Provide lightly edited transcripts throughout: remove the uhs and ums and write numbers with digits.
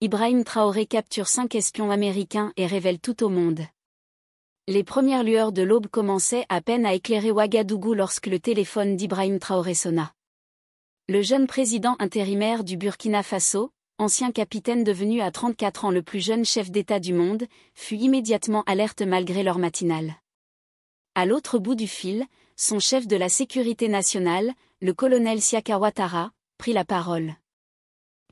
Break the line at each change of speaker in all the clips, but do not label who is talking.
Ibrahim Traoré capture 5 espions américains et révèle tout au monde. Les premières lueurs de l'aube commençaient à peine à éclairer Ouagadougou lorsque le téléphone d'Ibrahim Traoré sonna. Le jeune président intérimaire du Burkina Faso, ancien capitaine devenu à 34 ans le plus jeune chef d'État du monde, fut immédiatement alerte malgré l'heure matinale. À l'autre bout du fil, son chef de la sécurité nationale, le colonel Siaka Ouattara, prit la parole.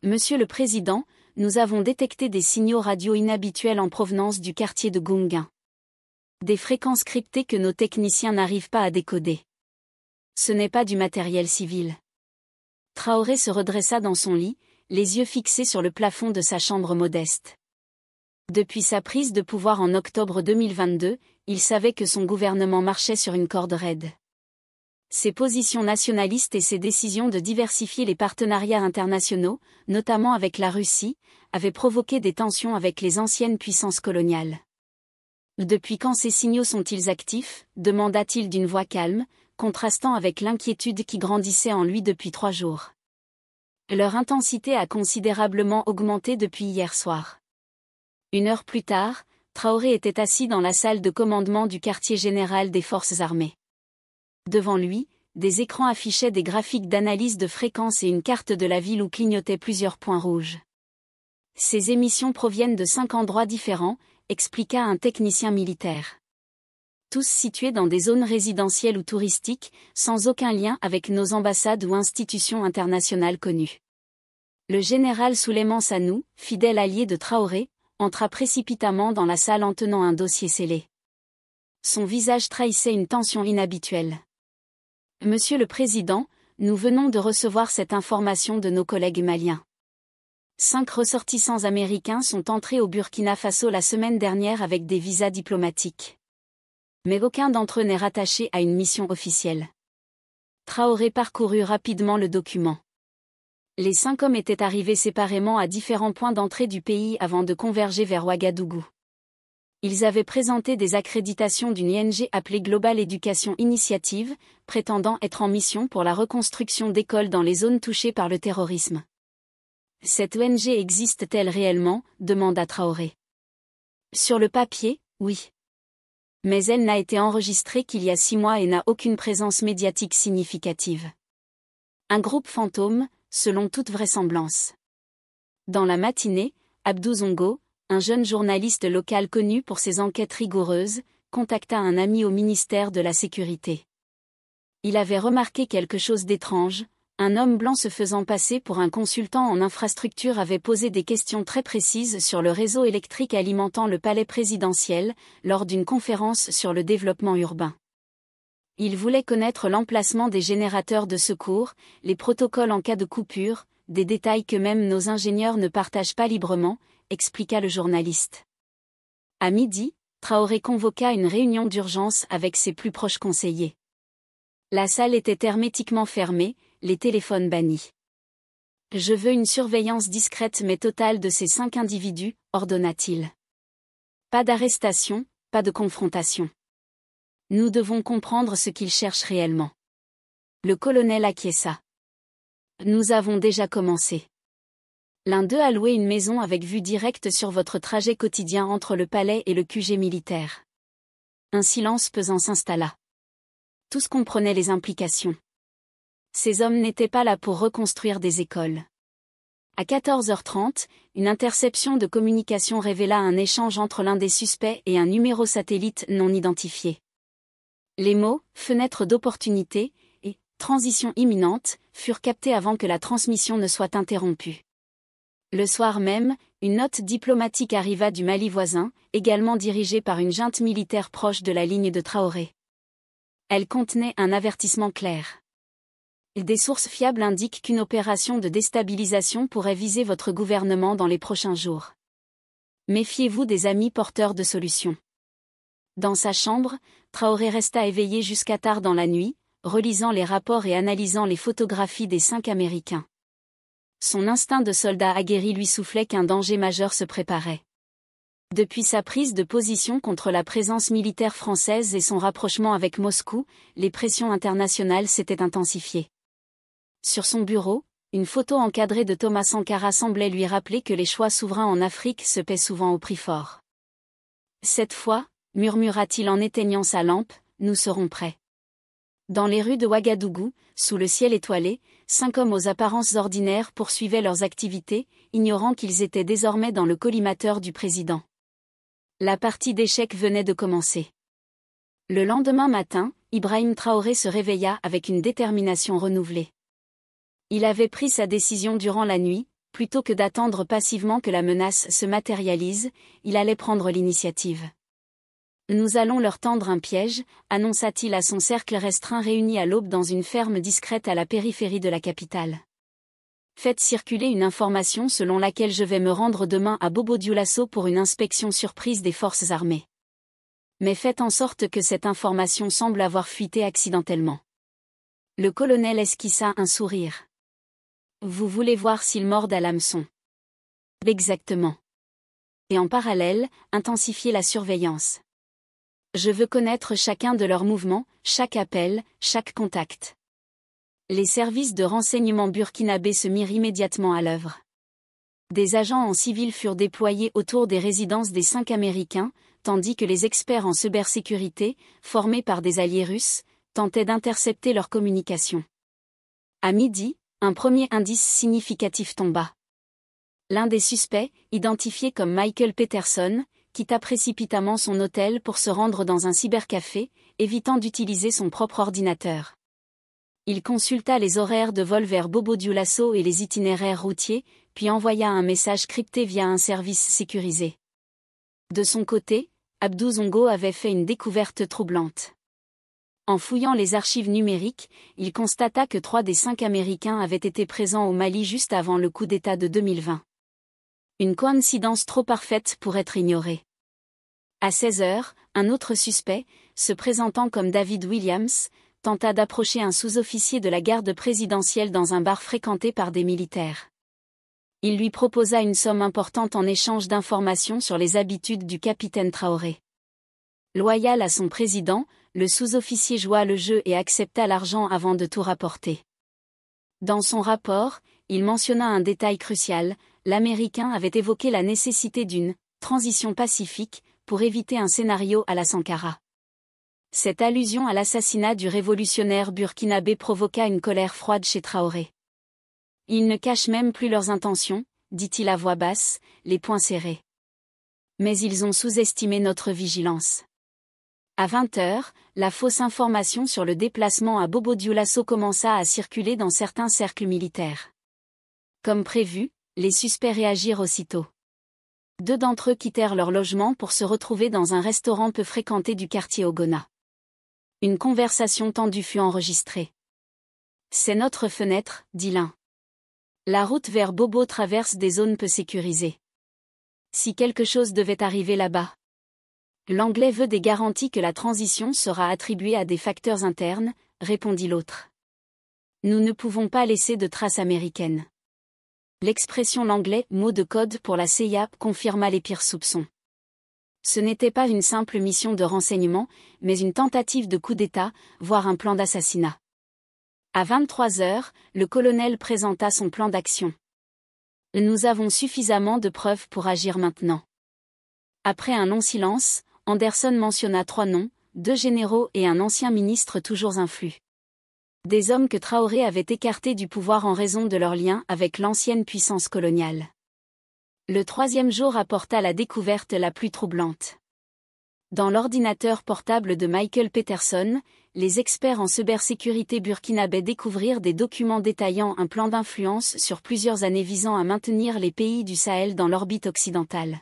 Monsieur le Président, nous avons détecté des signaux radio inhabituels en provenance du quartier de Gounguin. Des fréquences cryptées que nos techniciens n'arrivent pas à décoder. Ce n'est pas du matériel civil. Traoré se redressa dans son lit, les yeux fixés sur le plafond de sa chambre modeste. Depuis sa prise de pouvoir en octobre 2022, il savait que son gouvernement marchait sur une corde raide. Ses positions nationalistes et ses décisions de diversifier les partenariats internationaux, notamment avec la Russie, avaient provoqué des tensions avec les anciennes puissances coloniales. Depuis quand ces signaux sont-ils actifs ? Demanda-t-il d'une voix calme, contrastant avec l'inquiétude qui grandissait en lui depuis 3 jours. Leur intensité a considérablement augmenté depuis hier soir. 1 heure plus tard, Traoré était assis dans la salle de commandement du quartier général des forces armées. Devant lui, des écrans affichaient des graphiques d'analyse de fréquences et une carte de la ville où clignotaient plusieurs points rouges. Ces émissions proviennent de 5 endroits différents, expliqua un technicien militaire. Tous situés dans des zones résidentielles ou touristiques, sans aucun lien avec nos ambassades ou institutions internationales connues. Le général Souleymane Sanou, fidèle allié de Traoré, entra précipitamment dans la salle en tenant un dossier scellé. Son visage trahissait une tension inhabituelle. Monsieur le Président, nous venons de recevoir cette information de nos collègues maliens. 5 ressortissants américains sont entrés au Burkina Faso la semaine dernière avec des visas diplomatiques. Mais aucun d'entre eux n'est rattaché à une mission officielle. Traoré parcourut rapidement le document. Les 5 hommes étaient arrivés séparément à différents points d'entrée du pays avant de converger vers Ouagadougou. Ils avaient présenté des accréditations d'une ONG appelée Global Education Initiative, prétendant être en mission pour la reconstruction d'écoles dans les zones touchées par le terrorisme. Cette ONG existe-t-elle réellement ? Demanda Traoré. Sur le papier, oui. Mais elle n'a été enregistrée qu'il y a 6 mois et n'a aucune présence médiatique significative. Un groupe fantôme, selon toute vraisemblance. Dans la matinée, Abdou Zongo, un jeune journaliste local connu pour ses enquêtes rigoureuses, contacta un ami au ministère de la Sécurité. Il avait remarqué quelque chose d'étrange. Un homme blanc se faisant passer pour un consultant en infrastructure avait posé des questions très précises sur le réseau électrique alimentant le palais présidentiel, lors d'une conférence sur le développement urbain. Il voulait connaître l'emplacement des générateurs de secours, les protocoles en cas de coupure, des détails que même nos ingénieurs ne partagent pas librement, expliqua le journaliste. À midi, Traoré convoqua une réunion d'urgence avec ses plus proches conseillers. La salle était hermétiquement fermée, les téléphones bannis. « Je veux une surveillance discrète mais totale de ces 5 individus, ordonna-t-il. Pas d'arrestation, pas de confrontation. Nous devons comprendre ce qu'ils cherchent réellement. » Le colonel acquiesça. « Nous avons déjà commencé. L'un d'eux a loué une maison avec vue directe sur votre trajet quotidien entre le palais et le QG militaire. » Un silence pesant s'installa. Tous comprenaient les implications. Ces hommes n'étaient pas là pour reconstruire des écoles. À 14h30, une interception de communication révéla un échange entre l'un des suspects et un numéro satellite non identifié. Les mots « fenêtre d'opportunité » et « transition imminente » furent captés avant que la transmission ne soit interrompue. Le soir même, une note diplomatique arriva du Mali voisin, également dirigée par une junte militaire proche de la ligne de Traoré. Elle contenait un avertissement clair. Des sources fiables indiquent qu'une opération de déstabilisation pourrait viser votre gouvernement dans les prochains jours. Méfiez-vous des amis porteurs de solutions. Dans sa chambre, Traoré resta éveillé jusqu'à tard dans la nuit, relisant les rapports et analysant les photographies des 5 Américains. Son instinct de soldat aguerri lui soufflait qu'un danger majeur se préparait. Depuis sa prise de position contre la présence militaire française et son rapprochement avec Moscou, les pressions internationales s'étaient intensifiées. Sur son bureau, Une photo encadrée de Thomas Sankara semblait lui rappeler que les choix souverains en Afrique se paient souvent au prix fort. Cette fois, murmura-t-il en éteignant sa lampe, nous serons prêts. Dans les rues de Ouagadougou, sous le ciel étoilé, 5 hommes aux apparences ordinaires poursuivaient leurs activités, ignorant qu'ils étaient désormais dans le collimateur du président. La partie d'échecs venait de commencer. Le lendemain matin, Ibrahim Traoré se réveilla avec une détermination renouvelée. Il avait pris sa décision durant la nuit, plutôt que d'attendre passivement que la menace se matérialise, il allait prendre l'initiative. Nous allons leur tendre un piège, annonça-t-il à son cercle restreint réuni à l'aube dans une ferme discrète à la périphérie de la capitale. Faites circuler une information selon laquelle je vais me rendre demain à Bobo-Dioulasso pour une inspection surprise des forces armées. Mais faites en sorte que cette information semble avoir fuité accidentellement. Le colonel esquissa un sourire. Vous voulez voir s'ils mordent à l'hameçon. Exactement. Et en parallèle, intensifier la surveillance. Je veux connaître chacun de leurs mouvements, chaque appel, chaque contact. Les services de renseignement burkinabés se mirent immédiatement à l'œuvre. Des agents en civil furent déployés autour des résidences des 5 Américains, tandis que les experts en cybersécurité, formés par des alliés russes, tentaient d'intercepter leurs communications. À midi, un premier indice significatif tomba. L'un des suspects, identifié comme Michael Peterson, quitta précipitamment son hôtel pour se rendre dans un cybercafé, évitant d'utiliser son propre ordinateur. Il consulta les horaires de vol vers Bobo-Dioulasso et les itinéraires routiers, puis envoya un message crypté via un service sécurisé. De son côté, Abdou Zongo avait fait une découverte troublante. En fouillant les archives numériques, il constata que 3 des 5 Américains avaient été présents au Mali juste avant le coup d'État de 2020. Une coïncidence trop parfaite pour être ignorée. À 16 heures, un autre suspect, se présentant comme David Williams, tenta d'approcher un sous-officier de la garde présidentielle dans un bar fréquenté par des militaires. Il lui proposa une somme importante en échange d'informations sur les habitudes du capitaine Traoré. Loyal à son président, le sous-officier joua le jeu et accepta l'argent avant de tout rapporter. Dans son rapport, il mentionna un détail crucial, l'Américain avait évoqué la nécessité d'une « transition pacifique » pour éviter un scénario à la Sankara. Cette allusion à l'assassinat du révolutionnaire burkinabé provoqua une colère froide chez Traoré. Ils ne cachent même plus leurs intentions, dit-il à voix basse, les poings serrés. Mais ils ont sous-estimé notre vigilance. À 20 heures, la fausse information sur le déplacement à Bobo-Dioulasso commença à circuler dans certains cercles militaires. Comme prévu, les suspects réagirent aussitôt. 2 d'entre eux quittèrent leur logement pour se retrouver dans un restaurant peu fréquenté du quartier Ogona. Une conversation tendue fut enregistrée. « C'est notre fenêtre », dit l'un. La route vers Bobo traverse des zones peu sécurisées. Si quelque chose devait arriver là-bas. L'Anglais veut des garanties que la transition sera attribuée à des facteurs internes, répondit l'autre. Nous ne pouvons pas laisser de traces américaines. L'expression l'anglais, mot de code pour la CIA, confirma les pires soupçons. Ce n'était pas une simple mission de renseignement, mais une tentative de coup d'État, voire un plan d'assassinat. À 23 heures, le colonel présenta son plan d'action. Nous avons suffisamment de preuves pour agir maintenant. Après un long silence, Anderson mentionna 3 noms, 2 généraux et un ancien ministre toujours influent. Des hommes que Traoré avait écartés du pouvoir en raison de leur lien avec l'ancienne puissance coloniale. Le 3e jour apporta la découverte la plus troublante. Dans l'ordinateur portable de Michael Peterson, les experts en cybersécurité burkinabais découvrirent des documents détaillant un plan d'influence sur plusieurs années visant à maintenir les pays du Sahel dans l'orbite occidentale.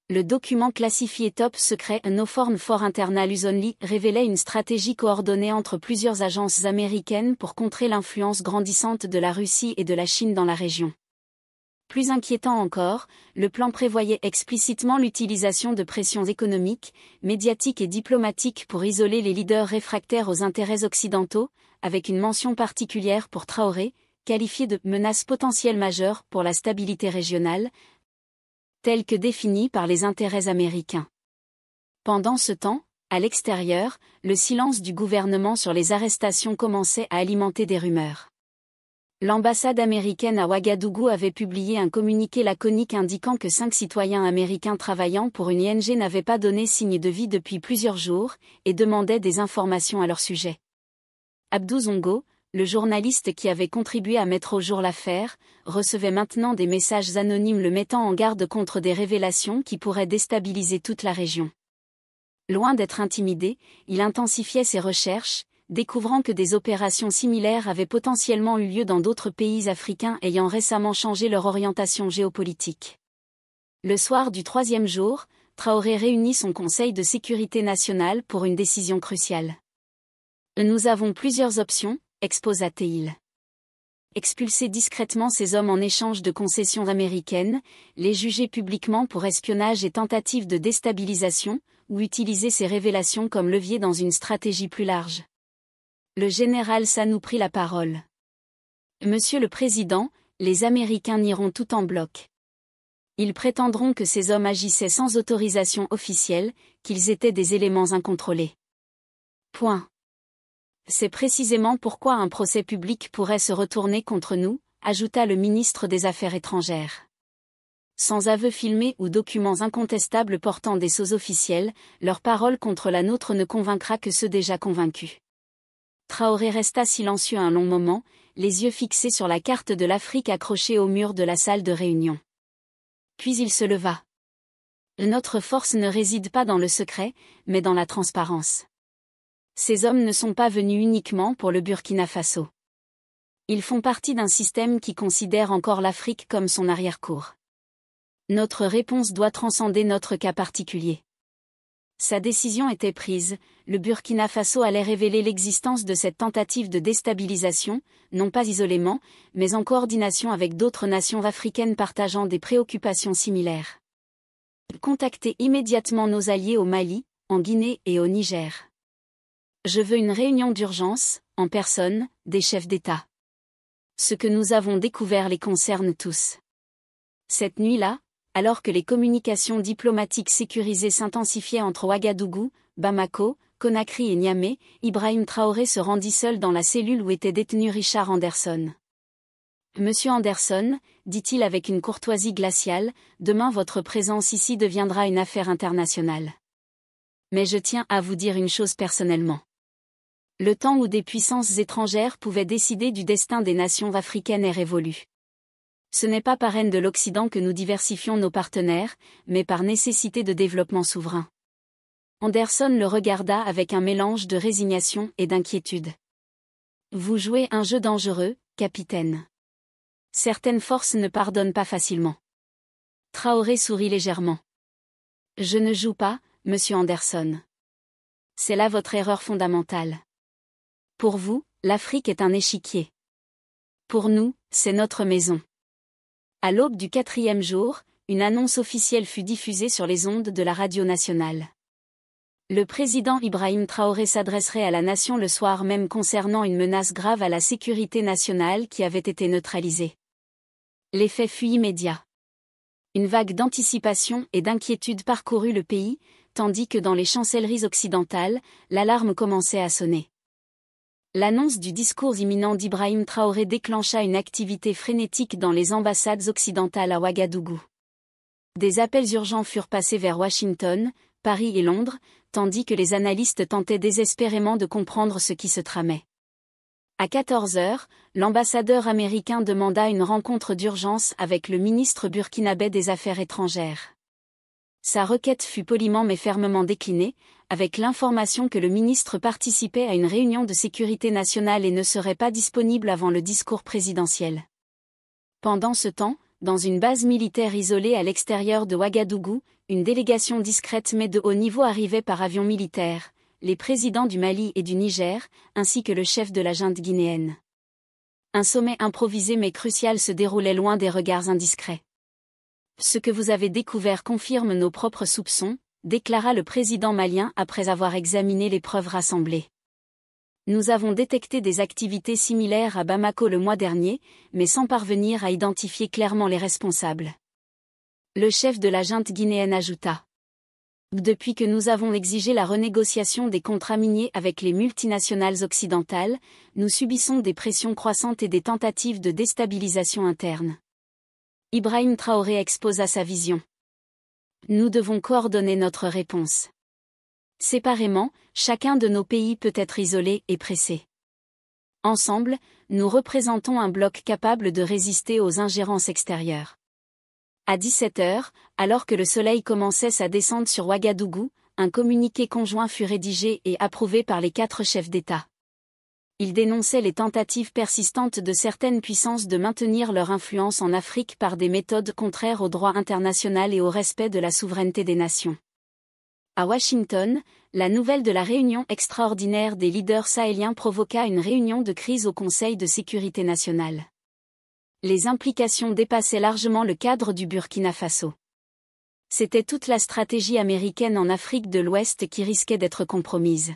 Le document classifié Top Secret No Foreign for Internal Use Only révélait une stratégie coordonnée entre plusieurs agences américaines pour contrer l'influence grandissante de la Russie et de la Chine dans la région. Plus inquiétant encore, le plan prévoyait explicitement l'utilisation de pressions économiques, médiatiques et diplomatiques pour isoler les leaders réfractaires aux intérêts occidentaux, avec une mention particulière pour Traoré, qualifié de « menace potentielle majeure pour la stabilité régionale », telle que définie par les intérêts américains. Pendant ce temps, à l'extérieur, le silence du gouvernement sur les arrestations commençait à alimenter des rumeurs. L'ambassade américaine à Ouagadougou avait publié un communiqué laconique indiquant que 5 citoyens américains travaillant pour une ONG n'avaient pas donné signe de vie depuis plusieurs jours, et demandait des informations à leur sujet. Abdou Zongo, le journaliste qui avait contribué à mettre au jour l'affaire, recevait maintenant des messages anonymes le mettant en garde contre des révélations qui pourraient déstabiliser toute la région. Loin d'être intimidé, il intensifiait ses recherches, découvrant que des opérations similaires avaient potentiellement eu lieu dans d'autres pays africains ayant récemment changé leur orientation géopolitique. Le soir du 3e jour, Traoré réunit son Conseil de sécurité nationale pour une décision cruciale. Nous avons plusieurs options, exposa-t-il. Expulser discrètement ces hommes en échange de concessions américaines, les juger publiquement pour espionnage et tentative de déstabilisation, ou utiliser ces révélations comme levier dans une stratégie plus large. Le général Sanou prit la parole. Monsieur le Président, les Américains nieront tout en bloc. Ils prétendront que ces hommes agissaient sans autorisation officielle, qu'ils étaient des éléments incontrôlés. Point. C'est précisément pourquoi un procès public pourrait se retourner contre nous, ajouta le ministre des Affaires étrangères. Sans aveux filmés ou documents incontestables portant des sceaux officiels, leur parole contre la nôtre ne convaincra que ceux déjà convaincus. Traoré resta silencieux un long moment, les yeux fixés sur la carte de l'Afrique accrochée au mur de la salle de réunion. Puis il se leva. Notre force ne réside pas dans le secret, mais dans la transparence. Ces hommes ne sont pas venus uniquement pour le Burkina Faso. Ils font partie d'un système qui considère encore l'Afrique comme son arrière-cour. Notre réponse doit transcender notre cas particulier. Sa décision était prise, le Burkina Faso allait révéler l'existence de cette tentative de déstabilisation, non pas isolément, mais en coordination avec d'autres nations africaines partageant des préoccupations similaires. Contactez immédiatement nos alliés au Mali, en Guinée et au Niger. Je veux une réunion d'urgence, en personne, des chefs d'État. Ce que nous avons découvert les concerne tous. Cette nuit-là, alors que les communications diplomatiques sécurisées s'intensifiaient entre Ouagadougou, Bamako, Conakry et Niamey, Ibrahim Traoré se rendit seul dans la cellule où était détenu Richard Anderson. « Monsieur Anderson, dit-il avec une courtoisie glaciale, demain votre présence ici deviendra une affaire internationale. Mais je tiens à vous dire une chose personnellement. Le temps où des puissances étrangères pouvaient décider du destin des nations africaines est révolu. Ce n'est pas par haine de l'Occident que nous diversifions nos partenaires, mais par nécessité de développement souverain. » Anderson le regarda avec un mélange de résignation et d'inquiétude. « Vous jouez un jeu dangereux, capitaine. Certaines forces ne pardonnent pas facilement. » Traoré sourit légèrement. « Je ne joue pas, monsieur Anderson. C'est là votre erreur fondamentale. Pour vous, l'Afrique est un échiquier. Pour nous, c'est notre maison. » À l'aube du 4e jour, une annonce officielle fut diffusée sur les ondes de la radio nationale. Le président Ibrahim Traoré s'adresserait à la nation le soir même concernant une menace grave à la sécurité nationale qui avait été neutralisée. L'effet fut immédiat. Une vague d'anticipation et d'inquiétude parcourut le pays, tandis que dans les chancelleries occidentales, l'alarme commençait à sonner. L'annonce du discours imminent d'Ibrahim Traoré déclencha une activité frénétique dans les ambassades occidentales à Ouagadougou. Des appels urgents furent passés vers Washington, Paris et Londres, tandis que les analystes tentaient désespérément de comprendre ce qui se tramait. À 14 heures, l'ambassadeur américain demanda une rencontre d'urgence avec le ministre burkinabé des Affaires étrangères. Sa requête fut poliment mais fermement déclinée, avec l'information que le ministre participait à une réunion de sécurité nationale et ne serait pas disponible avant le discours présidentiel. Pendant ce temps, dans une base militaire isolée à l'extérieur de Ouagadougou, une délégation discrète mais de haut niveau arrivait par avion militaire, les présidents du Mali et du Niger, ainsi que le chef de la junte guinéenne. Un sommet improvisé mais crucial se déroulait loin des regards indiscrets. « Ce que vous avez découvert confirme nos propres soupçons », déclara le président malien après avoir examiné les preuves rassemblées. « Nous avons détecté des activités similaires à Bamako le mois dernier, mais sans parvenir à identifier clairement les responsables. » Le chef de la junte guinéenne ajouta. Depuis que nous avons exigé la renégociation des contrats miniers avec les multinationales occidentales, nous subissons des pressions croissantes et des tentatives de déstabilisation interne. Ibrahim Traoré exposa sa vision. Nous devons coordonner notre réponse. Séparément, chacun de nos pays peut être isolé et pressé. Ensemble, nous représentons un bloc capable de résister aux ingérences extérieures. À 17h, alors que le soleil commençait sa descente sur Ouagadougou, un communiqué conjoint fut rédigé et approuvé par les 4 chefs d'État. Il dénonçait les tentatives persistantes de certaines puissances de maintenir leur influence en Afrique par des méthodes contraires au droit international et au respect de la souveraineté des nations. À Washington, la nouvelle de la réunion extraordinaire des leaders sahéliens provoqua une réunion de crise au Conseil de sécurité nationale. Les implications dépassaient largement le cadre du Burkina Faso. C'était toute la stratégie américaine en Afrique de l'Ouest qui risquait d'être compromise.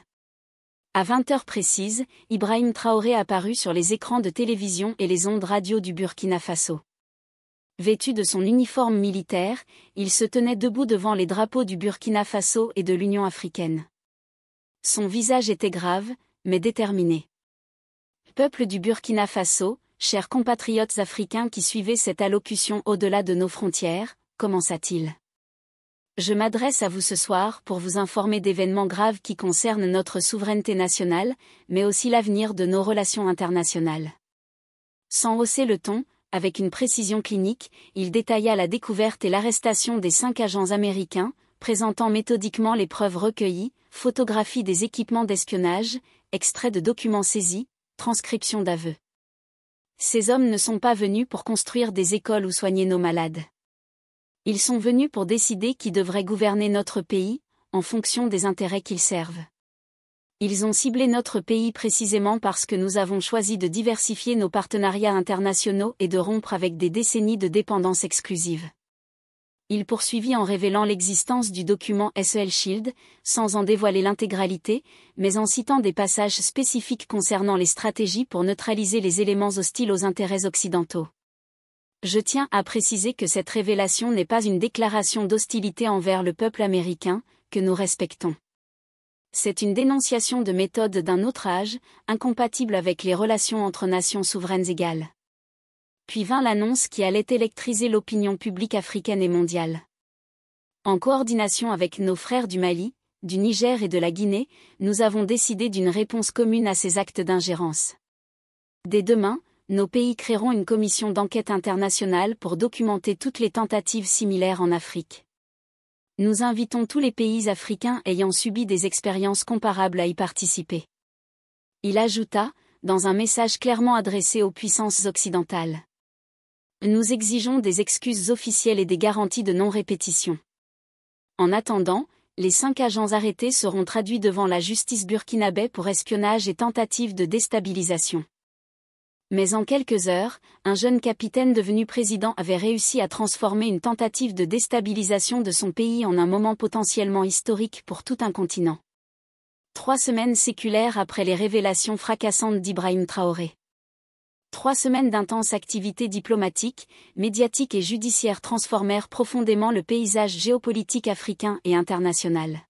À 20h précises, Ibrahim Traoré apparut sur les écrans de télévision et les ondes radio du Burkina Faso. Vêtu de son uniforme militaire, il se tenait debout devant les drapeaux du Burkina Faso et de l'Union africaine. Son visage était grave, mais déterminé. Peuple du Burkina Faso, chers compatriotes africains qui suivaient cette allocution au-delà de nos frontières, commença-t-il. Je m'adresse à vous ce soir pour vous informer d'événements graves qui concernent notre souveraineté nationale, mais aussi l'avenir de nos relations internationales. Sans hausser le ton, avec une précision clinique, il détailla la découverte et l'arrestation des 5 agents américains, présentant méthodiquement les preuves recueillies, photographies des équipements d'espionnage, extraits de documents saisis, transcriptions d'aveux. Ces hommes ne sont pas venus pour construire des écoles ou soigner nos malades. Ils sont venus pour décider qui devrait gouverner notre pays, en fonction des intérêts qu'ils servent. Ils ont ciblé notre pays précisément parce que nous avons choisi de diversifier nos partenariats internationaux et de rompre avec des décennies de dépendance exclusive. Il poursuivit en révélant l'existence du document SEL Shield, sans en dévoiler l'intégralité, mais en citant des passages spécifiques concernant les stratégies pour neutraliser les éléments hostiles aux intérêts occidentaux. Je tiens à préciser que cette révélation n'est pas une déclaration d'hostilité envers le peuple américain, que nous respectons. C'est une dénonciation de méthodes d'un autre âge, incompatible avec les relations entre nations souveraines égales. Puis vint l'annonce qui allait électriser l'opinion publique africaine et mondiale. En coordination avec nos frères du Mali, du Niger et de la Guinée, nous avons décidé d'une réponse commune à ces actes d'ingérence. Dès demain, nos pays créeront une commission d'enquête internationale pour documenter toutes les tentatives similaires en Afrique. Nous invitons tous les pays africains ayant subi des expériences comparables à y participer. Il ajouta, dans un message clairement adressé aux puissances occidentales. Nous exigeons des excuses officielles et des garanties de non-répétition. En attendant, les 5 agents arrêtés seront traduits devant la justice burkinabé pour espionnage et tentative de déstabilisation. Mais en quelques heures, un jeune capitaine devenu président avait réussi à transformer une tentative de déstabilisation de son pays en un moment potentiellement historique pour tout un continent. 3 semaines séculaires après les révélations fracassantes d'Ibrahim Traoré. 3 semaines d'intenses activités diplomatiques, médiatiques et judiciaires transformèrent profondément le paysage géopolitique africain et international.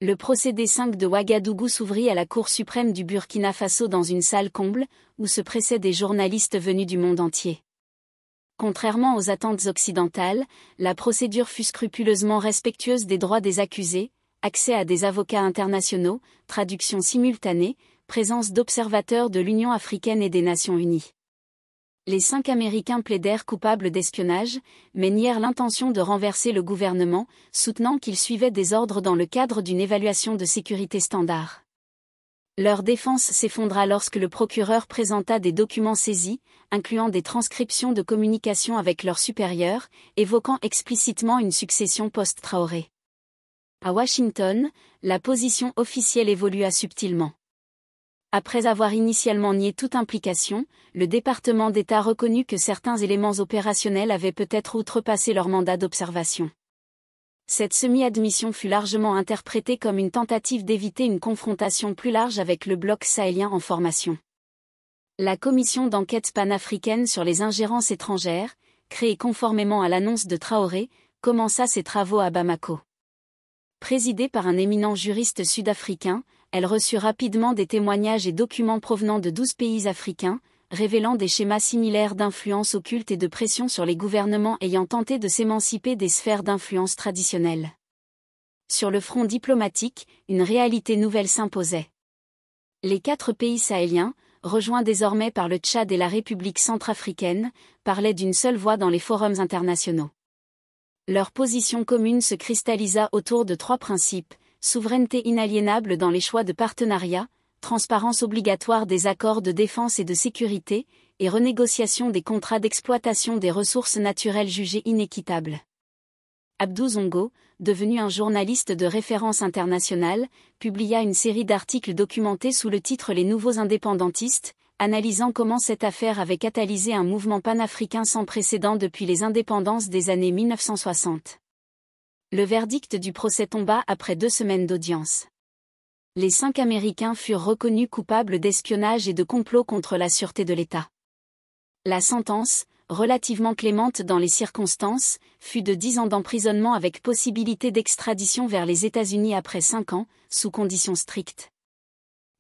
Le procédé 5 de Ouagadougou s'ouvrit à la Cour suprême du Burkina Faso dans une salle comble, où se pressaient des journalistes venus du monde entier. Contrairement aux attentes occidentales, la procédure fut scrupuleusement respectueuse des droits des accusés, accès à des avocats internationaux, traduction simultanée, présence d'observateurs de l'Union africaine et des Nations unies. Les 5 Américains plaidèrent coupables d'espionnage, mais nièrent l'intention de renverser le gouvernement, soutenant qu'ils suivaient des ordres dans le cadre d'une évaluation de sécurité standard. Leur défense s'effondra lorsque le procureur présenta des documents saisis, incluant des transcriptions de communication avec leurs supérieurs, évoquant explicitement une succession post-Traoré. À Washington, la position officielle évolua subtilement. Après avoir initialement nié toute implication, le département d'État reconnut que certains éléments opérationnels avaient peut-être outrepassé leur mandat d'observation. Cette semi-admission fut largement interprétée comme une tentative d'éviter une confrontation plus large avec le bloc sahélien en formation. La commission d'enquête panafricaine sur les ingérences étrangères, créée conformément à l'annonce de Traoré, commença ses travaux à Bamako. Présidée par un éminent juriste sud-africain, elle reçut rapidement des témoignages et documents provenant de 12 pays africains, révélant des schémas similaires d'influence occulte et de pression sur les gouvernements ayant tenté de s'émanciper des sphères d'influence traditionnelles. Sur le front diplomatique, une réalité nouvelle s'imposait. Les 4 pays sahéliens, rejoints désormais par le Tchad et la République centrafricaine, parlaient d'une seule voix dans les forums internationaux. Leur position commune se cristallisa autour de 3 principes: souveraineté inaliénable dans les choix de partenariat, transparence obligatoire des accords de défense et de sécurité, et renégociation des contrats d'exploitation des ressources naturelles jugées inéquitables. Abdou Zongo, devenu un journaliste de référence internationale, publia une série d'articles documentés sous le titre Les Nouveaux Indépendantistes, analysant comment cette affaire avait catalysé un mouvement panafricain sans précédent depuis les indépendances des années 1960. Le verdict du procès tomba après 2 semaines d'audience. Les 5 Américains furent reconnus coupables d'espionnage et de complot contre la sûreté de l'État. La sentence, relativement clémente dans les circonstances, fut de 10 ans d'emprisonnement avec possibilité d'extradition vers les États-Unis après 5 ans, sous conditions strictes.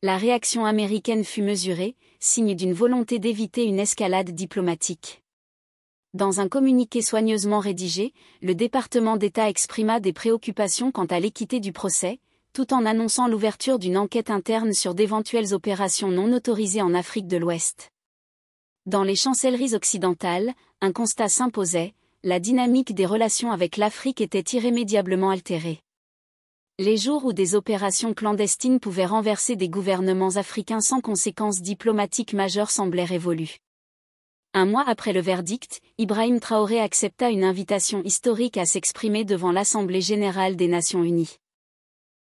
La réaction américaine fut mesurée, signe d'une volonté d'éviter une escalade diplomatique. Dans un communiqué soigneusement rédigé, le département d'État exprima des préoccupations quant à l'équité du procès, tout en annonçant l'ouverture d'une enquête interne sur d'éventuelles opérations non autorisées en Afrique de l'Ouest. Dans les chancelleries occidentales, un constat s'imposait: la dynamique des relations avec l'Afrique était irrémédiablement altérée. Les jours où des opérations clandestines pouvaient renverser des gouvernements africains sans conséquences diplomatiques majeures semblaient révolus. Un mois après le verdict, Ibrahim Traoré accepta une invitation historique à s'exprimer devant l'Assemblée générale des Nations unies.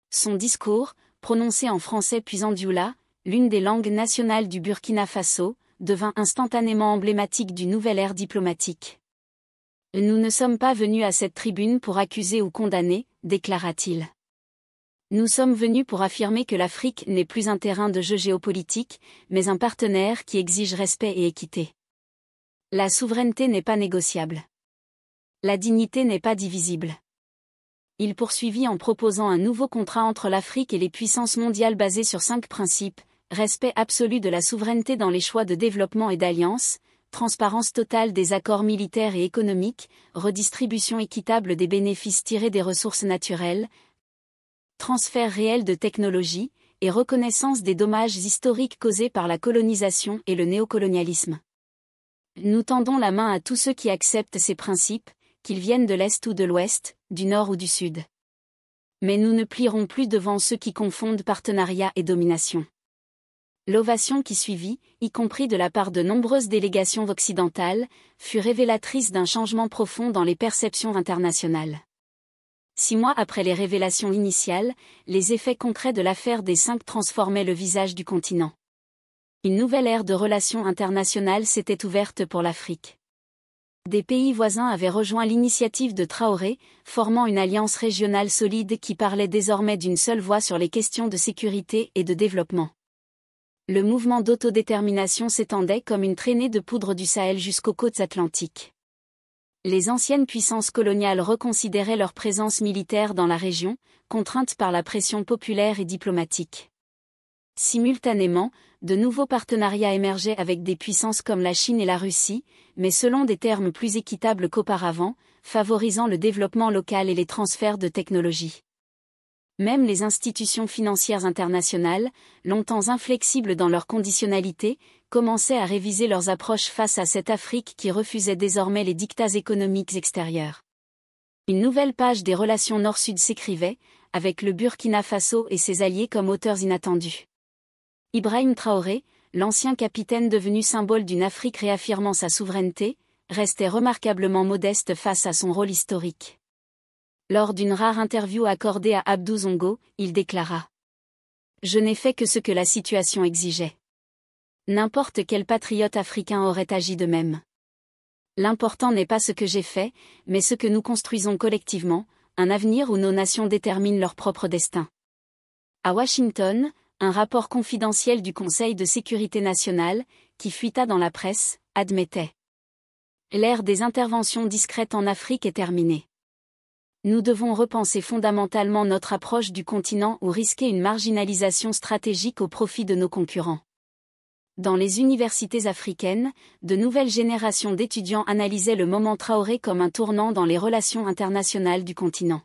Son discours, prononcé en français puis en dioula, l'une des langues nationales du Burkina Faso, devint instantanément emblématique d'une nouvelle ère diplomatique. « Nous ne sommes pas venus à cette tribune pour accuser ou condamner », déclara-t-il. Nous sommes venus pour affirmer que l'Afrique n'est plus un terrain de jeu géopolitique, mais un partenaire qui exige respect et équité. La souveraineté n'est pas négociable. La dignité n'est pas divisible. Il poursuivit en proposant un nouveau contrat entre l'Afrique et les puissances mondiales basé sur 5 principes: respect absolu de la souveraineté dans les choix de développement et d'alliance, transparence totale des accords militaires et économiques, redistribution équitable des bénéfices tirés des ressources naturelles, transfert réel de technologie, et reconnaissance des dommages historiques causés par la colonisation et le néocolonialisme. Nous tendons la main à tous ceux qui acceptent ces principes, qu'ils viennent de l'Est ou de l'Ouest, du Nord ou du Sud. Mais nous ne plierons plus devant ceux qui confondent partenariat et domination. L'ovation qui suivit, y compris de la part de nombreuses délégations occidentales, fut révélatrice d'un changement profond dans les perceptions internationales. 6 mois après les révélations initiales, les effets concrets de l'affaire des 5 transformaient le visage du continent. Une nouvelle ère de relations internationales s'était ouverte pour l'Afrique. Des pays voisins avaient rejoint l'initiative de Traoré, formant une alliance régionale solide qui parlait désormais d'une seule voix sur les questions de sécurité et de développement. Le mouvement d'autodétermination s'étendait comme une traînée de poudre du Sahel jusqu'aux côtes atlantiques. Les anciennes puissances coloniales reconsidéraient leur présence militaire dans la région, contraintes par la pression populaire et diplomatique. Simultanément, de nouveaux partenariats émergeaient avec des puissances comme la Chine et la Russie, mais selon des termes plus équitables qu'auparavant, favorisant le développement local et les transferts de technologies. Même les institutions financières internationales, longtemps inflexibles dans leur conditionnalité, commençaient à réviser leurs approches face à cette Afrique qui refusait désormais les diktats économiques extérieurs. Une nouvelle page des relations Nord-Sud s'écrivait, avec le Burkina Faso et ses alliés comme auteurs inattendus. Ibrahim Traoré, l'ancien capitaine devenu symbole d'une Afrique réaffirmant sa souveraineté, restait remarquablement modeste face à son rôle historique. Lors d'une rare interview accordée à Abdou Zongo, il déclara: « Je n'ai fait que ce que la situation exigeait. N'importe quel patriote africain aurait agi de même. L'important n'est pas ce que j'ai fait, mais ce que nous construisons collectivement, un avenir où nos nations déterminent leur propre destin. » À Washington, un rapport confidentiel du Conseil de sécurité nationale, qui fuita dans la presse, admettait: « L'ère des interventions discrètes en Afrique est terminée. Nous devons repenser fondamentalement notre approche du continent ou risquer une marginalisation stratégique au profit de nos concurrents. Dans les universités africaines, de nouvelles générations d'étudiants analysaient le moment Traoré comme un tournant dans les relations internationales du continent.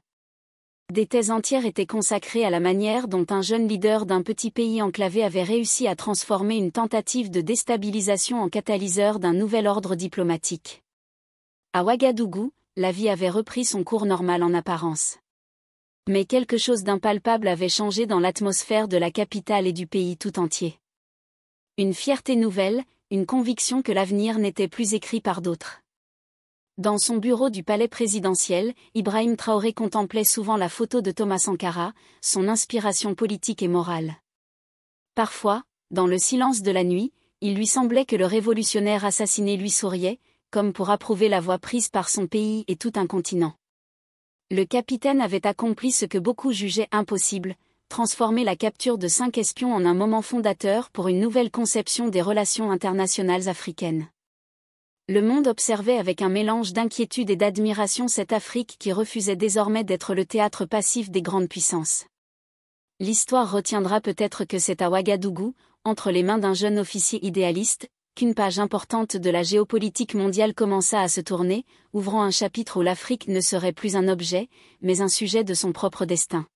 Des thèses entières étaient consacrées à la manière dont un jeune leader d'un petit pays enclavé avait réussi à transformer une tentative de déstabilisation en catalyseur d'un nouvel ordre diplomatique. À Ouagadougou, la vie avait repris son cours normal en apparence. Mais quelque chose d'impalpable avait changé dans l'atmosphère de la capitale et du pays tout entier. Une fierté nouvelle, une conviction que l'avenir n'était plus écrit par d'autres. Dans son bureau du palais présidentiel, Ibrahim Traoré contemplait souvent la photo de Thomas Sankara, son inspiration politique et morale. Parfois, dans le silence de la nuit, il lui semblait que le révolutionnaire assassiné lui souriait, comme pour approuver la voie prise par son pays et tout un continent. Le capitaine avait accompli ce que beaucoup jugeaient impossible, transformer la capture de 5 espions en un moment fondateur pour une nouvelle conception des relations internationales africaines. Le monde observait avec un mélange d'inquiétude et d'admiration cette Afrique qui refusait désormais d'être le théâtre passif des grandes puissances. L'histoire retiendra peut-être que c'est à Ouagadougou, entre les mains d'un jeune officier idéaliste, qu'une page importante de la géopolitique mondiale commença à se tourner, ouvrant un chapitre où l'Afrique ne serait plus un objet, mais un sujet de son propre destin.